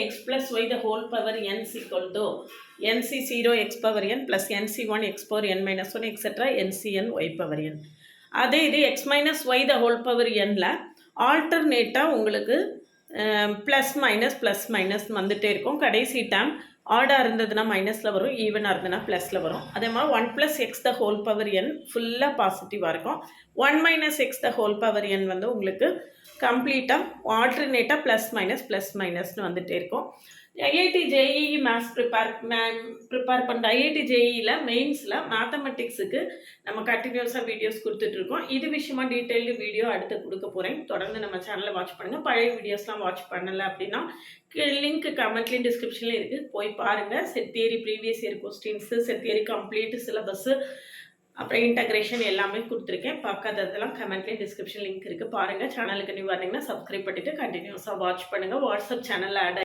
x plus y the whole power n is equal to nc0 x power n plus nc1 x power n minus 1 etc. ncn y power n. அதே இது x minus y the whole power nல ஆல்டர்னேட்டாக உங்களுக்கு plus minus வந்துகிட்டே இருக்கும். கடைசி time ஆடாக இருந்ததுன்னா மைனஸில் வரும், ஈவனாக இருந்ததுன்னா ப்ளஸில் வரும். அதே மாதிரி 1 + x the whole power n ஃபுல்லாக பாசிட்டிவாக இருக்கும். 1 - x the whole power n வந்து உங்களுக்கு கம்ப்ளீட்டாக ஆல்டர்னேட்டாக ப்ளஸ் மைனஸ்னு வந்துகிட்டே இருக்கும். ஐஐடி ஜேஇஇ மேத்ஸ் ப்ரிப்பேர் பண்ணுற ஐஐடி ஜேஇயில் மெயின்ஸில் மேத்தமெட்டிக்ஸுக்கு நம்ம கண்டினியூஸாக வீடியோஸ் கொடுத்துட்ருக்கோம். இது விஷயமா டீட்டெயில்டு வீடியோ அடுத்து கொடுக்க போகிறேன். தொடர்ந்து நம்ம சேனலை வாட்ச் பண்ணுங்கள். பழைய வீடியோஸ்லாம் வாட்ச் பண்ணலை அப்படின்னா லிங்க் கமெண்ட்லேயும் டிஸ்கிரிப்ஷன்லேயும் இருக்குது, போய் பாருங்கள். Set theory previous year questions, set theory complete syllabus, அப்புறம் இன்டகிரேஷன் எல்லாமே கொடுத்துருக்கேன். பார்க்காததெல்லாம் கமெண்ட்லேயும் டிஸ்கிரிப்ஷன் லிங்க் இருக்குது, பாருங்கள். சேனலுக்கு நியூ வந்தீங்கன்னா சப்ஸ்கிரைப் பண்ணிவிட்டு கண்டினியூஸாக வாட்ச் பண்ணுங்கள். வாட்ஸ்அப் சேனலில் ஆட்